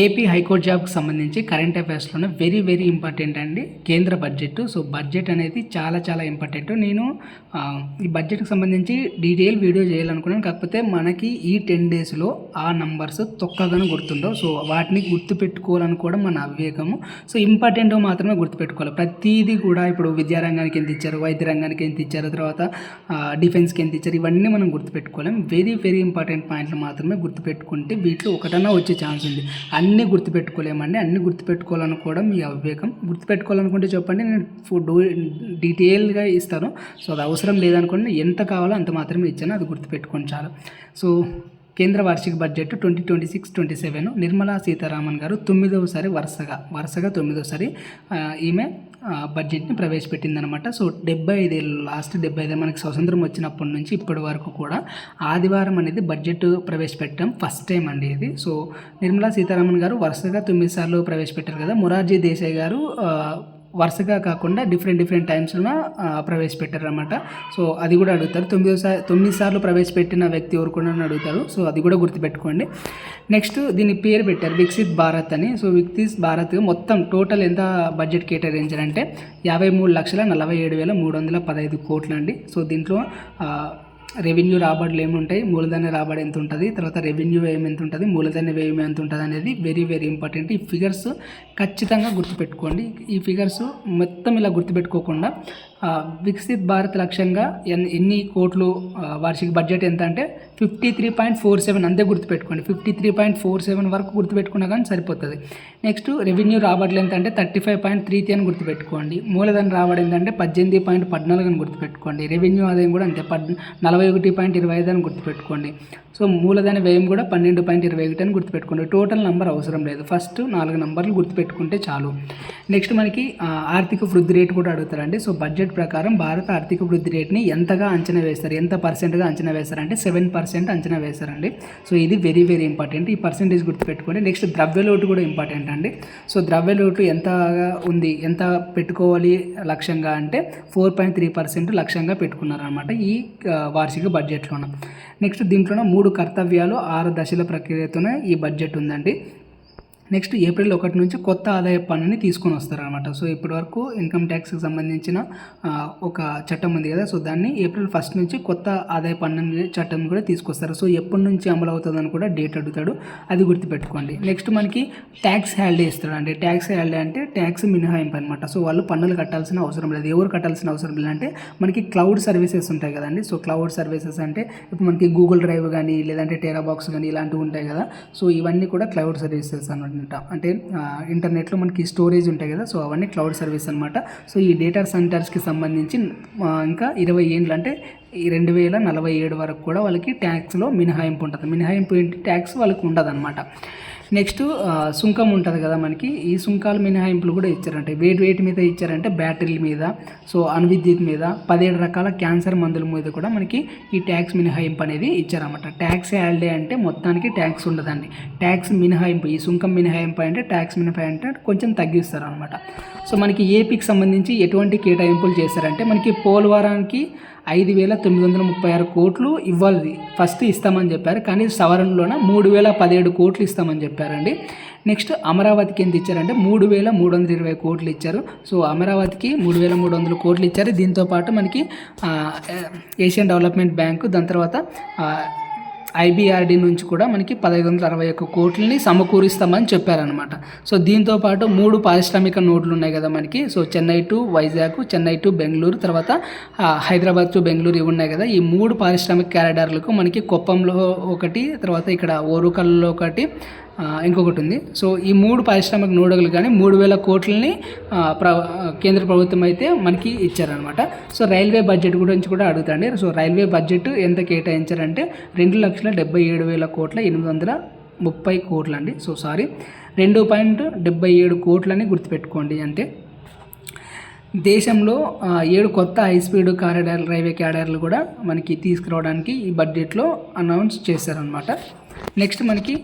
AP high court జాబ్కి సంబంధించి current అఫైర్స్లోనే very important అండి కేంద్ర బడ్జెట్. సో బడ్జెట్ అనేది చాలా ఇంపార్టెంట్. నేను ఈ బడ్జెట్కి సంబంధించి డీటెయిల్ వీడియో చేయాలనుకున్నాను. కాకపోతే మనకి ఈ 10 డేస్లో ఆ నంబర్స్ తొక్కగానే గుర్తుండవు. సో వాటిని గుర్తుపెట్టుకోవాలనుకోవడం మన అవివేకము. సో ఇంపార్టెంట్ మాత్రమే గుర్తుపెట్టుకోవాలి. ప్రతిదీ కూడా ఇప్పుడు విద్యారంగానికి ఎంత ఇచ్చారు, వైద్య రంగానికి ఎంత ఇచ్చారు, తర్వాత డిఫెన్స్కి ఎంత ఇచ్చారు, ఇవన్నీ మనం గుర్తుపెట్టుకోలేం. వెరీ ఇంపార్టెంట్ పాయింట్లు మాత్రమే గుర్తుపెట్టుకుంటే వీటిలో ఒకటన్నా వచ్చే ఛాన్స్ ఉంది. అన్నీ గుర్తుపెట్టుకోలేమండి. అన్నీ గుర్తుపెట్టుకోవాలనుకోవడం మీ అవివేకం. గుర్తుపెట్టుకోవాలనుకుంటే చెప్పండి, నేను డీటెయిల్గా ఇస్తాను. సో అది అవసరం లేదనుకోండి, ఎంత కావాలో అంత మాత్రమే ఇచ్చాను, అది గుర్తుపెట్టుకోండి చాలు. సో కేంద్ర వార్షిక బడ్జెట్ 2026-27 నిర్మలా సీతారామన్ గారు 9వసారి వరుసగా 9వసారి ఈమె బడ్జెట్ని ప్రవేశపెట్టిందనమాట. సో 75 ఏళ్ళు, లాస్ట్ 75 మనకి స్వతంత్రం వచ్చినప్పటి నుంచి ఇప్పటి వరకు కూడా ఆదివారం అనేది బడ్జెట్ ప్రవేశపెట్టడం ఫస్ట్ టైం అండి ఇది. సో నిర్మలా సీతారామన్ గారు వరుసగా 9 సార్లు ప్రవేశపెట్టారు కదా. మొరార్జీ దేశాయ్ గారు వరుసగా కాకుండా డిఫరెంట్ టైమ్స్లో ప్రవేశపెట్టారన్నమాట. సో అది కూడా అడుగుతారు. 9 సార్లు ప్రవేశపెట్టిన వ్యక్తి ఎవరు కూడా అడుగుతారు. సో అది కూడా గుర్తుపెట్టుకోండి. నెక్స్ట్ దీని పేరు పెట్టారు వికసిత్ భారత్ అని. సో వికసిత్ భారత్ మొత్తం టోటల్ ఎంత బడ్జెట్ కేటాయించారంటే 53,47,315 కోట్లు అండి. సో దీంట్లో రెవెన్యూ రాబడులు ఏముంటాయి, మూలధన రాబడి ఎంత ఉంటుంది, తర్వాత రెవెన్యూ వ్యయం ఎంత ఉంటుంది, మూలధన వ్యయం ఎంత ఉంటుంది అనేది వెరీ ఇంపార్టెంట్. ఈ ఫిగర్స్ ఖచ్చితంగా గుర్తుపెట్టుకోండి. ఈ ఫిగర్స్ మొత్తం ఇలా గుర్తుపెట్టుకోకుండా వికసిత్ భారత్ లక్ష్యంగా ఎన్ని కోట్లు వార్షిక బడ్జెట్ ఎంత అంటే 53.47 అంతే గుర్తుపెట్టుకోండి. 53.47 వరకు గుర్తుపెట్టుకున్నా కానీ సరిపోతుంది. నెక్స్ట్ రెవెన్యూ రాబడులు ఎంత అంటే 35.33 అని గుర్తుపెట్టుకోండి. మూలధన రాబడి ఏంటంటే 18.14 అని గుర్తుపెట్టుకోండి. రెవెన్యూ ఆదాయం కూడా అంతే 41.25 అని గుర్తుపెట్టుకోండి. సో మూలధన వ్యయం కూడా 12.21 అని గుర్తుపెట్టుకోండి. టోటల్ నెంబర్ అవసరం లేదు, ఫస్ట్ 4 నంబర్లు గుర్తుపెట్టుకుంటే చాలు. నెక్స్ట్ మనకి ఆర్థిక వృద్ధి రేటు కూడా అడుగుతారండి. సో బడ్జెట్ ప్రకారం భారత ఆర్థిక వృద్ధి రేటుని ఎంతగా అంచనా వేస్తారు, ఎంత పర్సెంట్గా అంచనా వేస్తారంటే 7% అంచనా వేస్తారండి. సో ఇది వెరీ ఇంపార్టెంట్. ఈ పర్సెంటేజ్ గుర్తుపెట్టుకోండి. నెక్స్ట్ ద్రవ్యలోటు కూడా ఇంపార్టెంట్ అండి. సో ద్రవ్యలోటు ఎంతగా ఉంది, ఎంత పెట్టుకోవాలి లక్ష్యంగా అంటే 4.3% లక్ష్యంగా పెట్టుకున్నారనమాట ఈ వార్షిక బడ్జెట్లోన. నెక్స్ట్ దీంట్లోనే 3 కర్తవ్యాలు 6 దశల ప్రక్రియతోనే ఈ బడ్జెట్ ఉందండి. నెక్స్ట్ ఏప్రిల్ 1 నుంచి కొత్త ఆదాయ పన్నుని తీసుకొని వస్తారనమాట. సో ఇప్పటి వరకు ఇన్కమ్ ట్యాక్స్కి సంబంధించిన ఒక చట్టం ఉంది కదా. సో దాన్ని ఏప్రిల్ 1 నుంచి కొత్త ఆదాయ పన్ను చట్టం కూడా తీసుకొస్తారు. సో ఎప్పటి నుంచి అమలు అవుతుందని కూడా డేట్ అడుగుతాడు, అది గుర్తుపెట్టుకోండి. నెక్స్ట్ మనకి ట్యాక్స్ హ్యాలిడే ఇస్తాడు అండి. ట్యాక్స్ హ్యాలిడే అంటే ట్యాక్స్ మినహాయింపు అనమాట. సో వాళ్ళు పన్నులు కట్టాల్సిన అవసరం లేదు. ఎవరు కట్టాల్సిన అవసరం లేదంటే మనకి క్లౌడ్ సర్వీసెస్ ఉంటాయి కదండి. సో క్లౌడ్ సర్వీసెస్ అంటే ఇప్పుడు మనకి గూగుల్ డ్రైవ్ కానీ లేదంటే టెరా బాక్స్ కానీ ఇలాంటివి ఉంటాయి కదా. సో ఇవన్నీ కూడా క్లౌడ్ సర్వీసెస్ అనమాట. అంటే ఇంటర్నెట్లో మనకి స్టోరేజ్ ఉంటాయి కదా. సో అవన్నీ క్లౌడ్ సర్వీస్ అనమాట. సో ఈ డేటా సెంటర్స్కి సంబంధించి ఇంకా 20 ఏళ్ళు అంటే 2047 వరకు కూడా వాళ్ళకి ట్యాక్స్లో మినహాయింపు ఉంటుంది. మినహాయింపు ఏంటి, ట్యాక్స్ వాళ్ళకి ఉండదు అనమాట. నెక్స్ట్ సుంకం ఉంటుంది కదా మనకి. ఈ సుంకాల మినహాయింపులు కూడా ఇచ్చారంటే వేటి మీద ఇచ్చారంటే బ్యాటరీల మీద, సో అణువిద్యుత్ మీద, 17 రకాల క్యాన్సర్ మందుల మీద కూడా మనకి ఈ ట్యాక్స్ మినహాయింపు అనేది ఇచ్చారన్నమాట. ట్యాక్స్ హాలిడే అంటే మొత్తానికి ట్యాక్స్ ఉండదండి. ట్యాక్స్ మినహాయింపు, ఈ సుంకం మినహాయింపు అంటే ట్యాక్స్ మినహాయింపు అంటే కొంచెం తగ్గిస్తారు అనమాట. సో మనకి ఏపీకి సంబంధించి ఎటువంటి కేటాయింపులు చేశారంటే మనకి పోలవరానికి 5,936 కోట్లు ఇవ్వాలి, ఫస్ట్ ఇస్తామని చెప్పారు. కానీ సవరణలోన 3,017 కోట్లు ఇస్తామని చెప్పారండి. నెక్స్ట్ అమరావతికి ఎంత ఇచ్చారంటే 3,320 కోట్లు ఇచ్చారు. సో అమరావతికి 3,300 కోట్లు ఇచ్చారు. దీంతోపాటు మనకి ఏషియన్ డెవలప్మెంట్ బ్యాంకు, దాని తర్వాత ఐబీఆర్డీ నుంచి కూడా మనకి 1,561 కోట్లని సమకూరుస్తామని చెప్పారనమాట. సో దీంతోపాటు 3 పారిశ్రామిక నోడ్లు ఉన్నాయి కదా మనకి. So Chennai to Vizag, Chennai to Bengaluru, తర్వాత హైదరాబాద్ టు బెంగళూరు ఇవి ఉన్నాయి కదా. ఈ 3 పారిశ్రామిక క్యారిడార్లకు మనకి కొప్పంలో ఒకటి, తర్వాత ఇక్కడ ఓరుకల్లో ఒకటి, ఇంకొకటి ఉంది. సో ఈ 3 పారిశ్రామిక నోడలు కానీ 3,000 కోట్లని కేంద్ర ప్రభుత్వం అయితే మనకి ఇచ్చారనమాట. సో రైల్వే బడ్జెట్ గురించి కూడా అడుగుతాండి. సో రైల్వే బడ్జెట్ ఎంత కేటాయించారంటే 2,77,830 కోట్లు అండి. సో 2.77 కోట్లని గుర్తుపెట్టుకోండి. అంటే దేశంలో 7 కొత్త హైస్పీడ్ రైల్వే క్యారిడార్లు కూడా మనకి తీసుకురావడానికి ఈ బడ్జెట్లో అనౌన్స్ చేశారనమాట. నెక్స్ట్ మనకి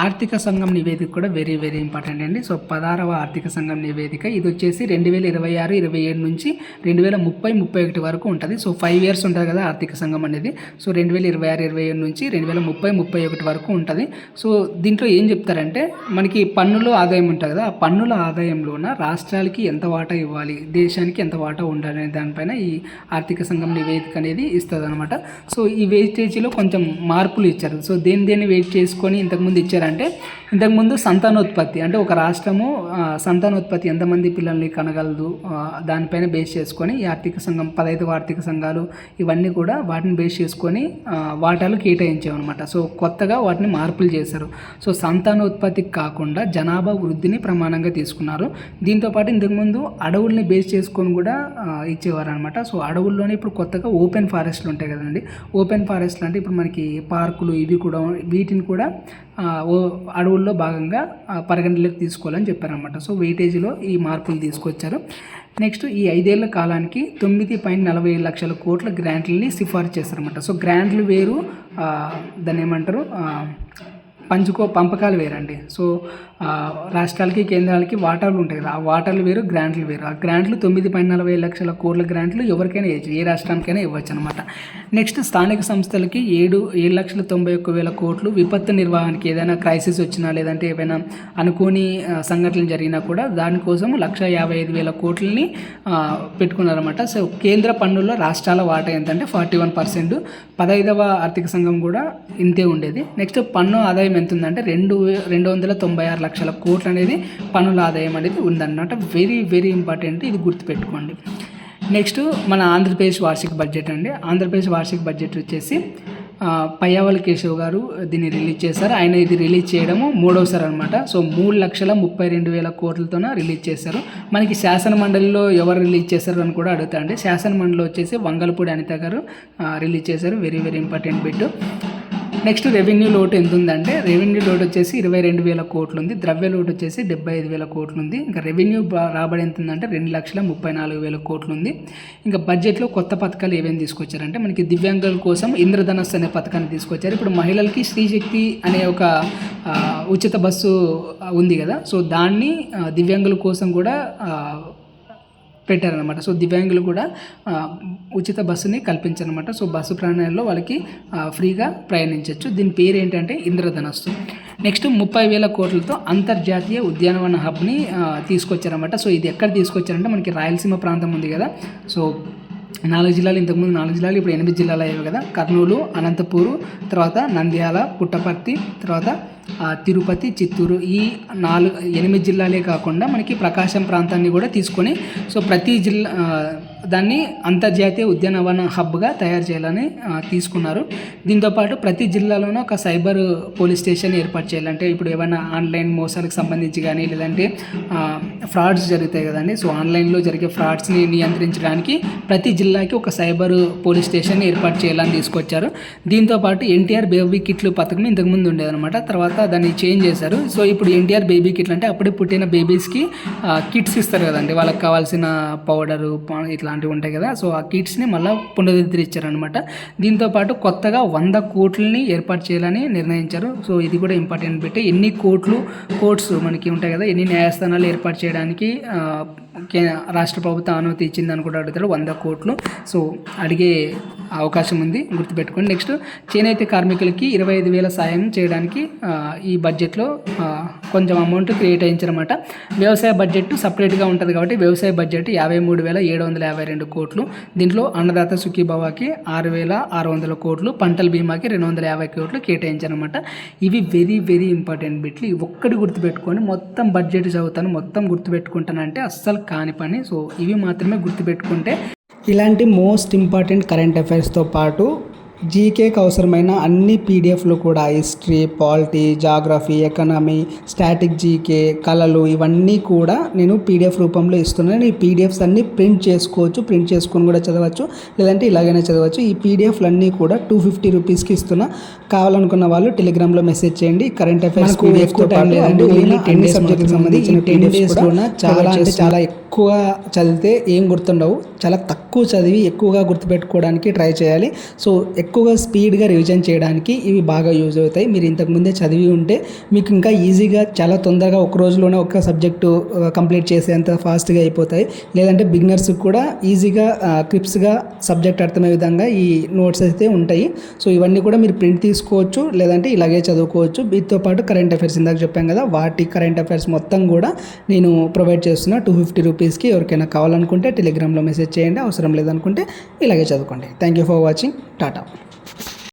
ఆర్థిక సంఘం నివేదిక కూడా వెరీ వెరీ ఇంపార్టెంట్ అండి. సో 16వ ఆర్థిక సంఘం నివేదిక ఇది వచ్చేసి 2026-27 నుంచి 2030-31 వరకు ఉంటుంది. సో 5 years ఉంటుంది కదా ఆర్థిక సంఘం అనేది. సో 2026-27 నుంచి 2030-31 వరకు ఉంటుంది. సో దీంట్లో ఏం చెప్తారంటే మనకి పన్నుల ఆదాయం ఉంటుంది కదా, ఆ పన్నుల ఆదాయంలోన రాష్ట్రాలకి ఎంత వాటా ఇవ్వాలి, దేశానికి ఎంత వాటా ఉండాలి అనే దానిపైన ఈ ఆర్థిక సంఘం నివేదిక అనేది ఇస్తుంది అనమాట. సో ఈ వేస్టేజీలో కొంచెం మార్పులు ఇచ్చారు. సో దేన్ని వెయిట్ చేసుకొని ఇంతకుముందు ఇచ్చారంటే, ఇంతకుముందు సంతానోత్పత్తి అంటే ఒక రాష్ట్రము సంతానోత్పత్తి ఎంతమంది పిల్లల్ని కనగలదు దానిపైన బేస్ చేసుకొని ఈ ఆర్థిక సంఘం 15వ ఆర్థిక సంఘాలు ఇవన్నీ కూడా వాటిని బేస్ చేసుకొని వాటాలు కేటాయించామన్నమాట. సో కొత్తగా వాటిని మార్పులు చేశారు. సో సంతానోత్పత్తికి కాకుండా జనాభా వృద్ధిని ప్రమాణంగా తీసుకున్నారు. దీంతోపాటు ఇంతకుముందు అడవుల్ని బేస్ చేసుకొని కూడా ఇచ్చేవారు అనమాట. సో అడవుల్లోనే ఇప్పుడు కొత్తగా ఓపెన్ ఫారెస్ట్లు ఉంటాయి కదండి. ఓపెన్ ఫారెస్ట్లు అంటే ఇప్పుడు మనకి పార్కులు ఇవి కూడా, వీటిని కూడా అడవుల్లో భాగంగా పరిగణలోకి తీసుకోవాలని చెప్పారనమాట. సో వెయిటేజ్లో ఈ మార్పులు తీసుకొచ్చారు. నెక్స్ట్ ఈ 5 ఏళ్ల కాలానికి 9.47 లక్షల కోట్ల గ్రాంట్లని సిఫార్సు చేస్తారనమాట. సో గ్రాంట్లు వేరు, దాన్ని ఏమంటారు పంపకాలు వేరండి. సో రాష్ట్రాలకి కేంద్రాలకి వాటాలు ఉంటాయి కదా, ఆ వాటాలు వేరు, గ్రాంట్లు వేరు. ఆ గ్రాంట్లు 9.47 లక్షల కోట్ల గ్రాంట్లు ఎవరికైనా ఇవ్వచ్చు, ఏ రాష్ట్రానికైనా ఇవ్వచ్చు అనమాట. నెక్స్ట్ స్థానిక సంస్థలకి 7,91,000 కోట్లు విపత్తు నిర్వహణకి, ఏదైనా క్రైసిస్ వచ్చినా లేదంటే ఏమైనా అనుకోని సంఘటనలు జరిగినా కూడా దానికోసం 1,55,000 కోట్లని పెట్టుకున్నారన్నమాట. సో కేంద్ర పన్నుల్లో రాష్ట్రాల వాటా ఎంతంటే 41%. 15వ ఆర్థిక సంఘం కూడా ఇంతే ఉండేది. నెక్స్ట్ పన్ను ఆదాయం ఎంత ఉందంటే 296 లక్షల కోట్లు అనేది పన్నుల ఆదాయం అనేది ఉందన్నమాట. వెరీ వెరీ ఇంపార్టెంట్, ఇది గుర్తుపెట్టుకోండి. నెక్స్ట్ మన ఆంధ్రప్రదేశ్ వార్షిక బడ్జెట్ అండి. ఆంధ్రప్రదేశ్ వార్షిక బడ్జెట్ వచ్చేసి పయ్యావల కేశవ్ గారు దీన్ని రిలీజ్ చేశారు. ఆయన ఇది రిలీజ్ చేయడము 3వసారి అనమాట. సో 3,32,000 కోట్లతోన రిలీజ్ చేశారు. మనకి శాసన మండలిలో ఎవరు రిలీజ్ చేశారు అని కూడా అడుగుతాండి. శాసన మండలిలో వచ్చేసి వంగలపూడి అనిత గారు రిలీజ్ చేశారు. Very very important bit. Next revenue లోటు ఎంత ఉందంటే, రెవెన్యూ లోటు వచ్చేసి 22,000 కోట్లు ఉంది. ద్రవ్య లోటు వచ్చేసి 75,000 కోట్లు ఉంది. ఇంకా రెవెన్యూ రాబడి ఎంత ఉందంటే 2,34,000 కోట్లు ఉంది. ఇంకా బడ్జెట్లో కొత్త పథకాలు ఏమేమి తీసుకొచ్చారంటే, మనకి దివ్యాంగుల కోసం ఇంద్రధనస్సు అనే పథకాన్ని తీసుకొచ్చారు. ఇప్పుడు మహిళలకి శ్రీశక్తి అనే ఒక ఉచిత బస్సు ఉంది కదా, సో దాన్ని దివ్యాంగుల కోసం కూడా పెట్టారనమాట. సో దివ్యాంగులు కూడా ఉచిత బస్సుని కల్పించారనమాట. సో బస్సు ప్రయాణాల్లో వాళ్ళకి ఫ్రీగా ప్రయాణించవచ్చు. దీని పేరు ఏంటంటే ఇంద్రధనస్సు. నెక్స్ట్ 30,000 కోట్లతో అంతర్జాతీయ ఉద్యానవన హబ్ని తీసుకొచ్చారనమాట. సో ఇది ఎక్కడ తీసుకొచ్చారంటే, మనకి రాయలసీమ ప్రాంతం ఉంది కదా, సో 4 జిల్లాలు, ఇంతకుముందు 4 జిల్లాలు, ఇప్పుడు 8 జిల్లాలు అయ్యాయి కదా. కర్నూలు, అనంతపూరు, తర్వాత నంద్యాల, పుట్టపర్తి, తర్వాత తిరుపతి, చిత్తూరు, ఈ 8 జిల్లాలే కాకుండా మనకి ప్రకాశం ప్రాంతాన్ని కూడా తీసుకొని, సో ప్రతి జిల్లా దాన్ని అంతర్జాతీయ ఉద్యానవన హబ్గా తయారు చేయాలని తీసుకున్నారు. దీంతోపాటు ప్రతి జిల్లాలోనూ ఒక సైబర్ పోలీస్ స్టేషన్ ఏర్పాటు చేయాలంటే, ఇప్పుడు ఏమైనా ఆన్లైన్ మోసాలకు సంబంధించి కానీ లేదంటే ఫ్రాడ్స్ జరుగుతాయి కదండి, సో ఆన్లైన్లో జరిగే ఫ్రాడ్స్ని నియంత్రించడానికి ప్రతి జిల్లాకి ఒక సైబర్ పోలీస్ స్టేషన్ ఏర్పాటు చేయాలని తీసుకొచ్చారు. దీంతోపాటు ఎన్టీఆర్ బేబీ కిట్లు పథకం ఇంతకుముందు ఉండేదన్నమాట. తర్వాత దాన్ని చేంజ్ చేశారు. సో ఇప్పుడు ఎన్టీఆర్ బేబీ కిట్లు అంటే అప్పుడే పుట్టిన బేబీస్కి కిట్స్ ఇస్తారు కదండి, వాళ్ళకి కావాల్సిన పౌడరు ఇట్లాంటివి ఉంటాయి కదా, సో ఆ కిట్స్ని మళ్ళీ పునరుద్ధరించారనమాట. దీంతోపాటు కొత్తగా 100 కోట్లని ఏర్పాటు చేయాలని నిర్ణయించారు. సో ఇది కూడా ఇంపార్టెంట్ పెట్టి, ఎన్ని కోర్ట్స్ మనకి ఉంటాయి కదా, ఎన్ని న్యాయస్థానాలు ఏర్పాటు చేయడానికి రాష్ట్ర ప్రభుత్వం అనుమతి ఇచ్చిందని కూడా అడుగుతారు. 100 కోట్లు. సో అడిగే అవకాశం ఉంది, గుర్తుపెట్టుకోండి. నెక్స్ట్ చేనేత కార్మికులకి 25,000 సాయం చేయడానికి ఈ బడ్జెట్లో కొంచెం అమౌంట్ క్రియేట్ అయ్యించనమాట. వ్యవసాయ బడ్జెట్ సపరేట్గా ఉంటుంది కాబట్టి వ్యవసాయ బడ్జెట్ 53,752 కోట్లు. దీంట్లో అన్నదాత సుఖీభవాకి 6,600 కోట్లు, పంటల బీమాకి 250 కోట్లు కేటాయించారనమాట. ఇవి వెరీ వెరీ ఇంపార్టెంట్ బిట్లు. ఒక్కటి గుర్తుపెట్టుకొని మొత్తం బడ్జెట్ చదువుతాను, మొత్తం గుర్తుపెట్టుకుంటానంటే అస్సలు కాని పని. సో ఇవి మాత్రమే గుర్తుపెట్టుకుంటే, ఇలాంటి మోస్ట్ ఇంపార్టెంట్ కరెంట్ అఫైర్స్తో పాటు జీకేకి అవసరమైన అన్ని పీడిఎఫ్లు కూడా, history, polity, geography, economy, static GK, కళలు, ఇవన్నీ కూడా నేను పీడిఎఫ్ రూపంలో ఇస్తున్నాను. ఈ పీడిఎఫ్స్ అన్నీ ప్రింట్ చేసుకోవచ్చు, ప్రింట్ చేసుకొని కూడా చదవచ్చు, లేదంటే ఇలాగైనా చదవచ్చు. ఈ పీడిఎఫ్లు అన్నీ కూడా 250 రూపీస్కి ఇస్తున్నా. కావాలనుకున్న వాళ్ళు టెలిగ్రామ్లో మెసేజ్ చేయండి. కరెంట్ అఫైర్స్ ఎక్కువ టైం లేదండి, అన్ని సబ్జెక్టుకి సంబంధించిన 10 డేస్లో చాలా అంటే చాలా ఎక్కువ చదివితే ఏం గుర్తుండవు, చాలా తక్కువ చదివి ఎక్కువగా గుర్తుపెట్టుకోవడానికి ట్రై చేయాలి. సో ఎక్కువ ఎక్కువగా స్పీడ్గా రివిజన్ చేయడానికి ఇవి బాగా యూజ్ అవుతాయి. మీరు ఇంతకుముందే చదివి ఉంటే మీకు ఇంకా ఈజీగా చాలా తొందరగా ఒక రోజులోనే ఒక సబ్జెక్టు కంప్లీట్ చేసేంత ఫాస్ట్గా అయిపోతాయి. లేదంటే బిగినర్స్కి కూడా ఈజీగా క్లిప్స్గా సబ్జెక్ట్ అర్థమయ్యే విధంగా ఈ నోట్స్ అయితే ఉంటాయి. సో ఇవన్నీ కూడా మీరు ప్రింట్ తీసుకోవచ్చు, లేదంటే ఇలాగే చదువుకోవచ్చు. వీటితో పాటు కరెంట్ అఫైర్స్ ఇందాక చెప్పాం కదా, వాటి కరెంట్ అఫైర్స్ మొత్తం కూడా నేను ప్రొవైడ్ చేస్తున్నా 250 రూపీస్కి. ఎవరికైనా కావాలనుకుంటే టెలిగ్రామ్లో మెసేజ్ చేయండి, అవసరం లేదనుకుంటే ఇలాగే చదువుకోండి. Thank you for watching. Tata.